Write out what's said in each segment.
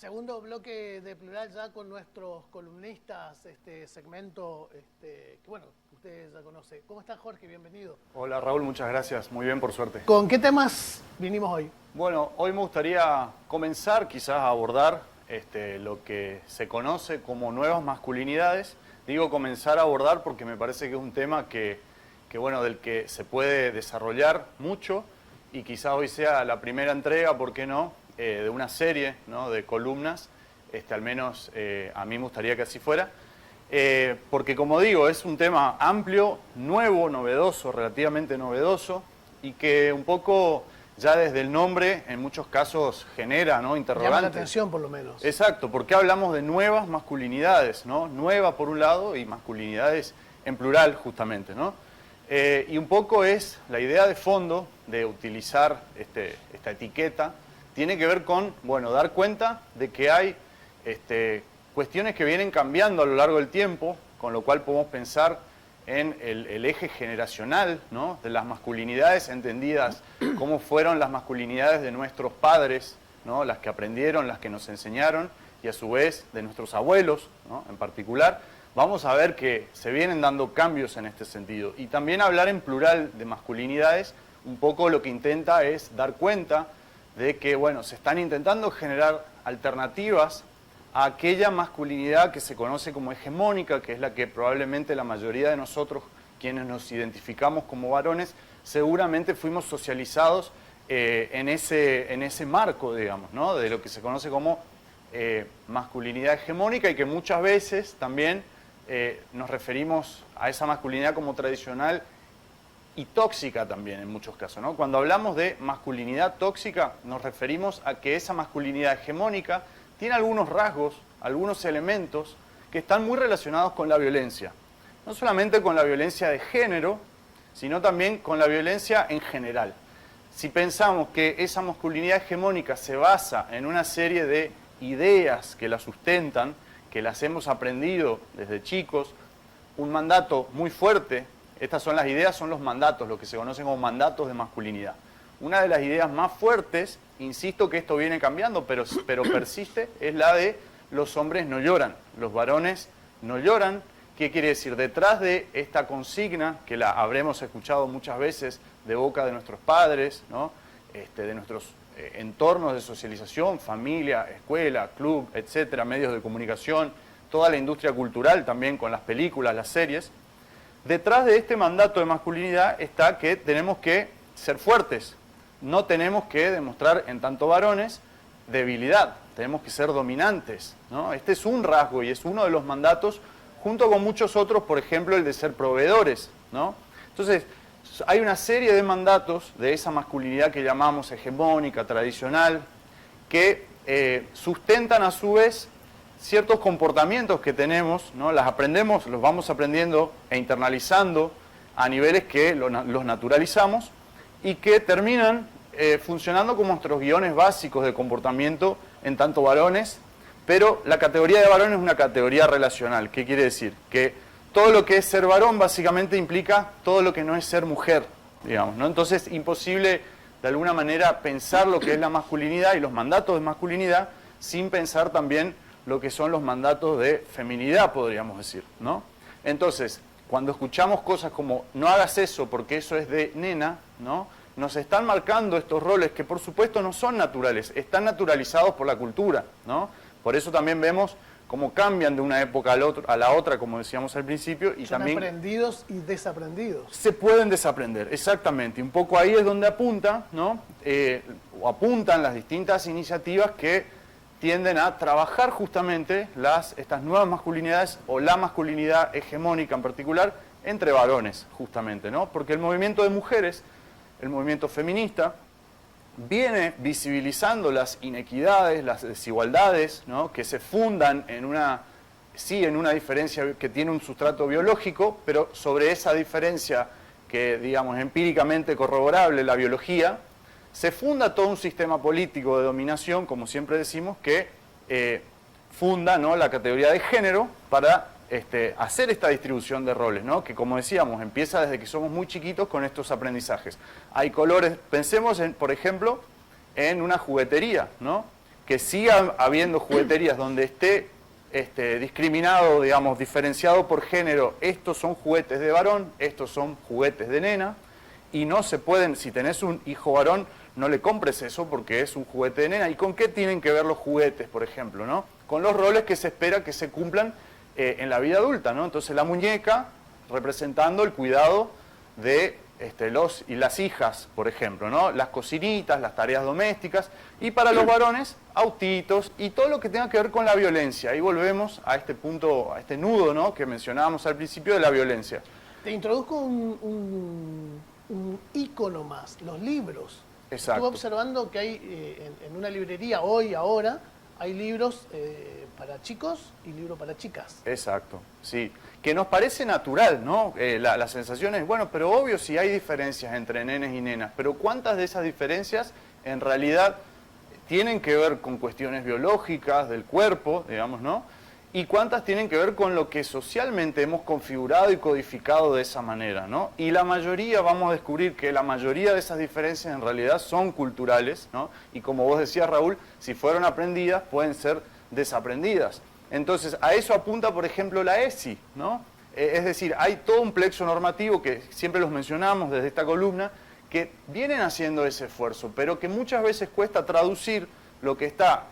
Segundo bloque de Plural ya con nuestros columnistas, segmento que bueno, ustedes ya conocen. ¿Cómo está Jorge? Bienvenido. Hola Raúl, muchas gracias. Muy bien, por suerte. ¿Con qué temas vinimos hoy? Bueno, hoy me gustaría comenzar quizás a abordar lo que se conoce como nuevas masculinidades. Digo comenzar a abordar porque me parece que es un tema bueno, del que se puede desarrollar mucho y quizás hoy sea la primera entrega, ¿por qué no?, de una serie, ¿no?, de columnas, al menos a mí me gustaría que así fuera, porque como digo, es un tema amplio, nuevo, novedoso, relativamente novedoso, y que un poco ya desde el nombre en muchos casos genera, ¿no?, interrogantes. Llama la atención por lo menos. Exacto, porque hablamos de nuevas masculinidades, ¿no? Nueva por un lado y masculinidades en plural justamente, ¿no? Y un poco es la idea de fondo de utilizar esta etiqueta, tiene que ver con, bueno, dar cuenta de que hay cuestiones que vienen cambiando a lo largo del tiempo, con lo cual podemos pensar en el eje generacional, ¿no?, de las masculinidades entendidas, cómo fueron las masculinidades de nuestros padres, ¿no?, las que aprendieron, las que nos enseñaron, y a su vez de nuestros abuelos, ¿no?, en particular. Vamos a ver que se vienen dando cambios en este sentido. Y también hablar en plural de masculinidades, un poco lo que intenta es dar cuenta de que, bueno, se están intentando generar alternativas a aquella masculinidad que se conoce como hegemónica, que es la que probablemente la mayoría de nosotros, quienes nos identificamos como varones, seguramente fuimos socializados en ese marco, digamos, ¿no?, de lo que se conoce como masculinidad hegemónica, y que muchas veces también nos referimos a esa masculinidad como tradicional y tóxica también en muchos casos, ¿no? Cuando hablamos de masculinidad tóxica, nos referimos a que esa masculinidad hegemónica tiene algunos rasgos, algunos elementos que están muy relacionados con la violencia. No solamente con la violencia de género, sino también con la violencia en general. Si pensamos que esa masculinidad hegemónica se basa en una serie de ideas que la sustentan, que las hemos aprendido desde chicos, un mandato muy fuerte. Estas son las ideas, son los mandatos, lo que se conocen como mandatos de masculinidad. Una de las ideas más fuertes, insisto que esto viene cambiando, pero persiste, es la de los hombres no lloran, los varones no lloran. ¿Qué quiere decir? Detrás de esta consigna, que la habremos escuchado muchas veces de boca de nuestros padres, ¿no?, de nuestros entornos de socialización, familia, escuela, club, etcétera, medios de comunicación, toda la industria cultural también con las películas, las series. Detrás de este mandato de masculinidad está que tenemos que ser fuertes, no tenemos que demostrar en tanto varones debilidad, tenemos que ser dominantes, ¿no? Este es un rasgo y es uno de los mandatos, junto con muchos otros, por ejemplo el de ser proveedores, ¿no? Entonces, hay una serie de mandatos de esa masculinidad que llamamos hegemónica, tradicional, que sustentan a su vez ciertos comportamientos que tenemos, ¿no? Las aprendemos, los vamos aprendiendo e internalizando a niveles que los naturalizamos y que terminan funcionando como nuestros guiones básicos de comportamiento en tanto varones, pero la categoría de varón es una categoría relacional. ¿Qué quiere decir? Que todo lo que es ser varón básicamente implica todo lo que no es ser mujer, digamos, ¿no? Entonces, imposible de alguna manera pensar lo que es la masculinidad y los mandatos de masculinidad sin pensar también lo que son los mandatos de feminidad, podríamos decir, ¿no? Entonces, cuando escuchamos cosas como no hagas eso porque eso es de nena, ¿no?, nos están marcando estos roles que por supuesto no son naturales, están naturalizados por la cultura, ¿no? Por eso también vemos cómo cambian de una época a la otra, como decíamos al principio, y son también aprendidos y desaprendidos. se pueden desaprender, exactamente. Un poco ahí es donde apunta, ¿no? O apuntan las distintas iniciativas que tienden a trabajar justamente estas nuevas masculinidades o la masculinidad hegemónica en particular entre varones, justamente, ¿no? Porque el movimiento de mujeres, el movimiento feminista, viene visibilizando las inequidades, las desigualdades, ¿no?, que se fundan en una diferencia que tiene un sustrato biológico, pero sobre esa diferencia que, digamos, empíricamente corroborable, la biología, se funda todo un sistema político de dominación, como siempre decimos, que funda, ¿no?, la categoría de género para hacer esta distribución de roles, ¿no?, que, como decíamos, empieza desde que somos muy chiquitos con estos aprendizajes. Hay colores, pensemos, por ejemplo, en una juguetería, ¿no? que siga habiendo jugueterías donde esté discriminado, digamos, diferenciado por género, estos son juguetes de varón, estos son juguetes de nena, y no se pueden, si tenés un hijo varón, no le compres eso porque es un juguete de nena. ¿Y con qué tienen que ver los juguetes, por ejemplo, ¿no? Con los roles que se espera que se cumplan en la vida adulta, ¿no? Entonces la muñeca representando el cuidado de los y las hijas, por ejemplo, ¿no? Las cocinitas, las tareas domésticas, y para los varones, autitos y todo lo que tenga que ver con la violencia. Ahí volvemos a este punto, a este nudo, ¿no?, que mencionábamos al principio de la violencia. Te introduzco un ícono más, los libros. Exacto. Estuve observando que hay en una librería ahora, hay libros para chicos y libros para chicas. Exacto, sí. Que nos parece natural, ¿no? La sensación es, bueno, pero obvio si hay diferencias entre nenes y nenas, pero ¿cuántas de esas diferencias en realidad tienen que ver con cuestiones biológicas del cuerpo, digamos, ¿no? Y cuántas tienen que ver con lo que socialmente hemos configurado y codificado de esa manera, ¿no? Y la mayoría, vamos a descubrir que la mayoría de esas diferencias en realidad son culturales, ¿no? Y como vos decías, Raúl, si fueron aprendidas, pueden ser desaprendidas. Entonces, a eso apunta, por ejemplo, la ESI, ¿no? Es decir, hay todo un plexo normativo que siempre los mencionamos desde esta columna, que vienen haciendo ese esfuerzo, pero que muchas veces cuesta traducir lo que está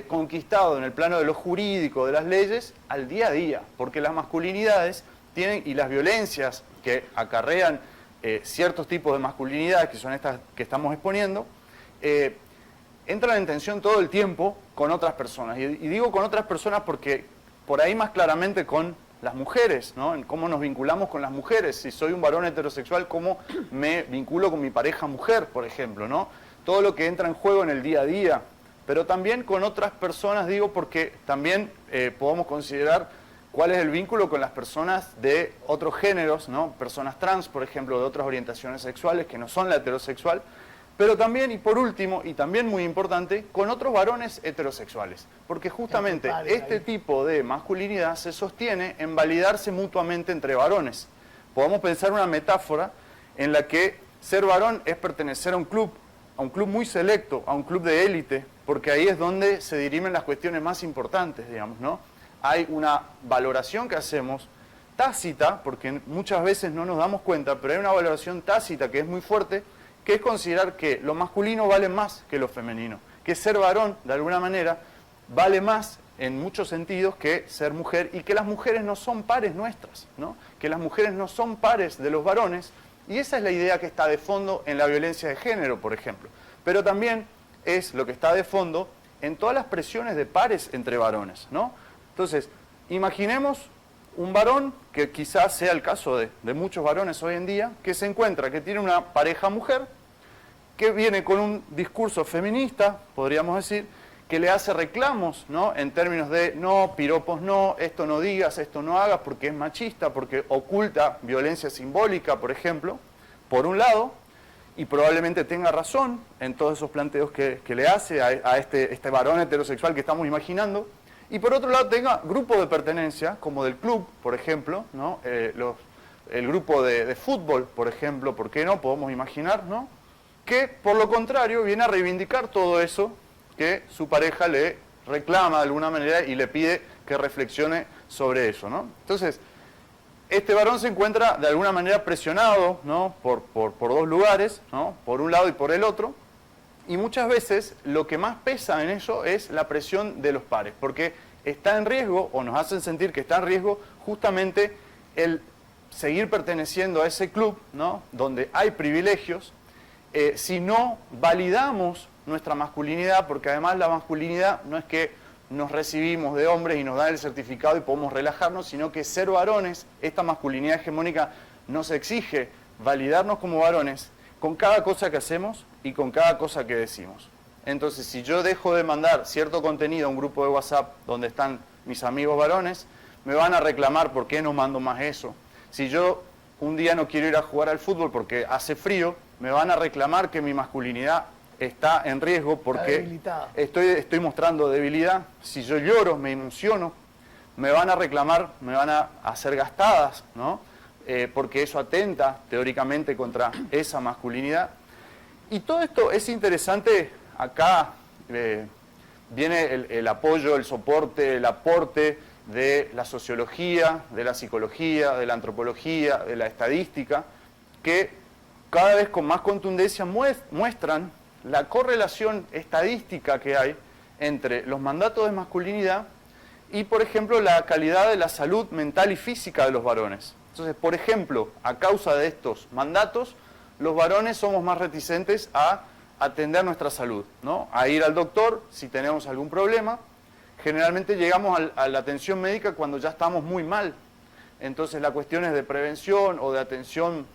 conquistado en el plano de lo jurídico, de las leyes, al día a día, porque las masculinidades tienen, y las violencias que acarrean ciertos tipos de masculinidades, que son estas que estamos exponiendo, entran en tensión todo el tiempo con otras personas. Y digo con otras personas porque por ahí más claramente con las mujeres, ¿no? En cómo nos vinculamos con las mujeres. Si soy un varón heterosexual, cómo me vinculo con mi pareja mujer, por ejemplo, ¿no? Todo lo que entra en juego en el día a día. Pero también con otras personas, digo, porque también podemos considerar cuál es el vínculo con las personas de otros géneros, ¿no? Personas trans, por ejemplo, de otras orientaciones sexuales que no son la heterosexual, pero también, y por último, y también muy importante, con otros varones heterosexuales. Porque justamente este tipo de masculinidad se sostiene en validarse mutuamente entre varones. Podemos pensar una metáfora en la que ser varón es pertenecer a un club muy selecto, a un club de élite, porque ahí es donde se dirimen las cuestiones más importantes, digamos, ¿no? Hay una valoración que hacemos tácita, porque muchas veces no nos damos cuenta, pero hay una valoración tácita que es muy fuerte, que es considerar que lo masculino vale más que lo femenino, que ser varón, de alguna manera, vale más en muchos sentidos que ser mujer, y que las mujeres no son pares nuestras, ¿no? Que las mujeres no son pares de los varones, y esa es la idea que está de fondo en la violencia de género, por ejemplo. Pero también es lo que está de fondo en todas las presiones de pares entre varones, ¿no? Entonces, imaginemos un varón, que quizás sea el caso de muchos varones hoy en día, que se encuentra, que tiene una pareja mujer, que viene con un discurso feminista, podríamos decir, que le hace reclamos, ¿no? En términos de no, piropos no, esto no digas, esto no hagas, porque es machista, porque oculta violencia simbólica, por ejemplo, por un lado, y probablemente tenga razón en todos esos planteos que le hace a este varón heterosexual que estamos imaginando, y por otro lado tenga grupo de pertenencia, como del club, por ejemplo, ¿no? El grupo de fútbol, por ejemplo, ¿por qué no? Podemos imaginar, ¿no? Que por lo contrario viene a reivindicar todo eso que su pareja le reclama de alguna manera y le pide que reflexione sobre eso, ¿no? Entonces, este varón se encuentra de alguna manera presionado, ¿no? por dos lugares, ¿no? Por un lado y por el otro, y muchas veces lo que más pesa en eso es la presión de los pares, porque está en riesgo, o nos hacen sentir que está en riesgo, justamente el seguir perteneciendo a ese club, ¿no? Donde hay privilegios, si no validamos nuestra masculinidad, porque además la masculinidad no es que nos recibimos de hombres y nos dan el certificado y podemos relajarnos, sino que ser varones, esta masculinidad hegemónica nos exige validarnos como varones con cada cosa que hacemos y con cada cosa que decimos. Entonces, si yo dejo de mandar cierto contenido a un grupo de WhatsApp donde están mis amigos varones, me van a reclamar por qué no mando más eso. Si yo un día no quiero ir a jugar al fútbol porque hace frío, me van a reclamar que mi masculinidad está en riesgo porque estoy mostrando debilidad. Si yo lloro, me emociono, me van a reclamar, me van a hacer gastadas, ¿no? Porque eso atenta teóricamente contra esa masculinidad. Y todo esto es interesante acá viene el apoyo, el soporte, el aporte de la sociología, de la psicología, de la antropología, de la estadística, que cada vez con más contundencia muestran la correlación estadística que hay entre los mandatos de masculinidad y, por ejemplo, la calidad de la salud mental y física de los varones. Entonces, por ejemplo, a causa de estos mandatos, los varones somos más reticentes a atender nuestra salud, ¿no? A ir al doctor si tenemos algún problema. Generalmente llegamos a la atención médica cuando ya estamos muy mal. Entonces, las cuestiones de prevención o de atención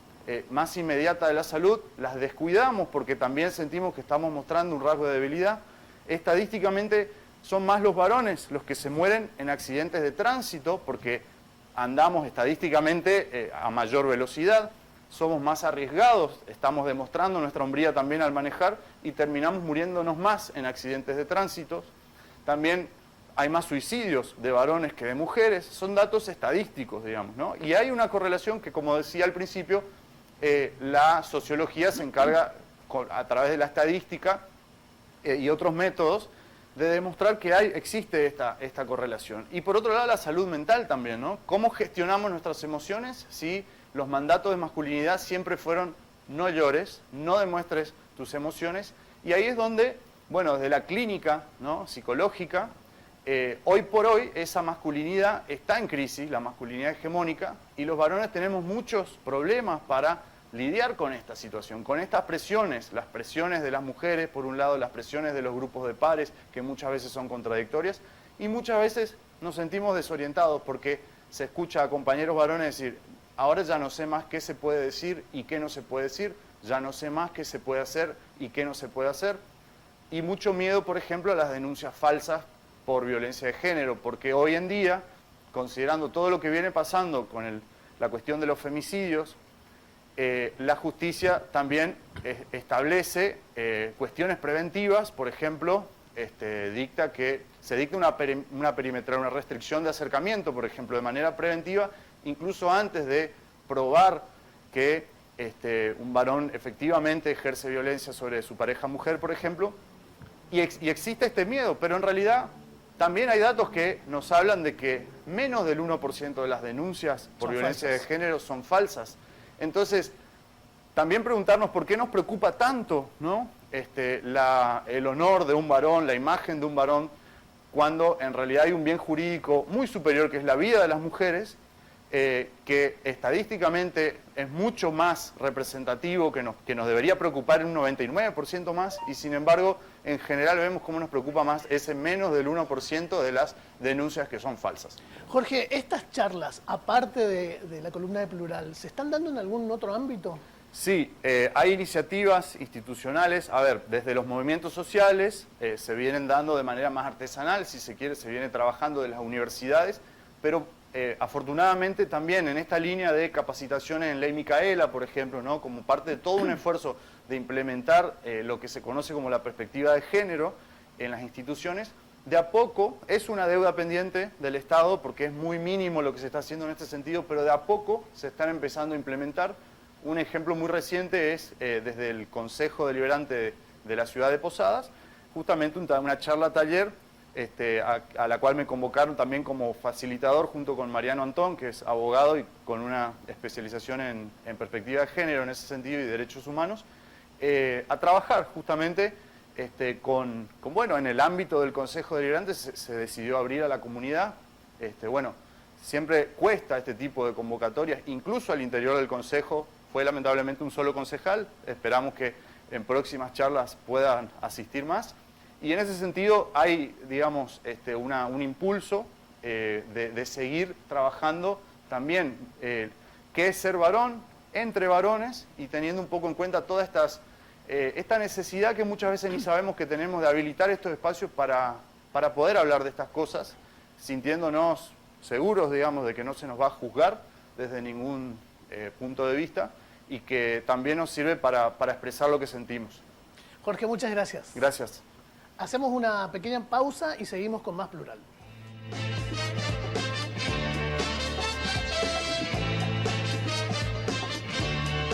más inmediata de la salud las descuidamos porque también sentimos que estamos mostrando un rasgo de debilidad. Estadísticamente son más los varones los que se mueren en accidentes de tránsito porque andamos estadísticamente a mayor velocidad, somos más arriesgados, estamos demostrando nuestra hombría también al manejar y terminamos muriéndonos más en accidentes de tránsito. También hay más suicidios de varones que de mujeres, son datos estadísticos, digamos, ¿no? Y hay una correlación que, como decía al principio, la sociología se encarga a través de la estadística y otros métodos de demostrar que existe esta correlación. Y por otro lado, la salud mental también, ¿no? ¿Cómo gestionamos nuestras emociones si los mandatos de masculinidad siempre fueron no llores, no demuestres tus emociones? Y ahí es donde, bueno, desde la clínica, ¿no?, psicológica, hoy por hoy esa masculinidad está en crisis, la masculinidad hegemónica, y los varones tenemos muchos problemas para lidiar con esta situación, con estas presiones, las presiones de las mujeres, por un lado, las presiones de los grupos de pares, que muchas veces son contradictorias, y muchas veces nos sentimos desorientados porque se escucha a compañeros varones decir, ahora ya no sé más qué se puede decir y qué no se puede decir, ya no sé más qué se puede hacer y qué no se puede hacer, y mucho miedo, por ejemplo, a las denuncias falsas por violencia de género, porque hoy en día, considerando todo lo que viene pasando con la cuestión de los femicidios, la justicia también establece cuestiones preventivas, por ejemplo, se dicta una perimetral, una restricción de acercamiento, por ejemplo, de manera preventiva, incluso antes de probar que un varón efectivamente ejerce violencia sobre su pareja mujer, por ejemplo, y existe este miedo, pero en realidad también hay datos que nos hablan de que menos del 1% de las denuncias por violencia de género son falsas. Entonces, también preguntarnos por qué nos preocupa tanto, ¿no?, el honor de un varón, la imagen de un varón, cuando en realidad hay un bien jurídico muy superior que es la vida de las mujeres, que estadísticamente es mucho más representativo, que nos debería preocupar en un 99% más, y sin embargo, en general vemos cómo nos preocupa más ese menos del 1% de las denuncias que son falsas. Jorge, estas charlas, aparte de la columna de Plural, ¿se están dando en algún otro ámbito? Sí, hay iniciativas institucionales, a ver, desde los movimientos sociales se vienen dando de manera más artesanal, si se quiere, se viene trabajando de las universidades, pero afortunadamente también en esta línea de capacitaciones en Ley Micaela, por ejemplo, ¿no?, como parte de todo un esfuerzo de implementar lo que se conoce como la perspectiva de género en las instituciones, de a poco es una deuda pendiente del Estado porque es muy mínimo lo que se está haciendo en este sentido, pero de a poco se están empezando a implementar. Un ejemplo muy reciente es desde el Consejo Deliberante de la ciudad de Posadas, justamente una charla taller a la cual me convocaron también como facilitador junto con Mariano Antón, que es abogado y con una especialización en perspectiva de género en ese sentido y derechos humanos, a trabajar justamente bueno, en el ámbito del Consejo Deliberante se decidió abrir a la comunidad. Bueno, siempre cuesta este tipo de convocatorias, incluso al interior del Consejo. Fue lamentablemente un solo concejal, esperamos que en próximas charlas puedan asistir más. Y en ese sentido hay, digamos, un impulso de seguir trabajando también qué es ser varón entre varones y teniendo un poco en cuenta toda esta necesidad que muchas veces ni sabemos que tenemos de habilitar estos espacios para poder hablar de estas cosas, sintiéndonos seguros, digamos, de que no se nos va a juzgar desde ningún punto de vista y que también nos sirve para expresar lo que sentimos. Jorge, muchas gracias. Gracias. Hacemos una pequeña pausa y seguimos con más Plural.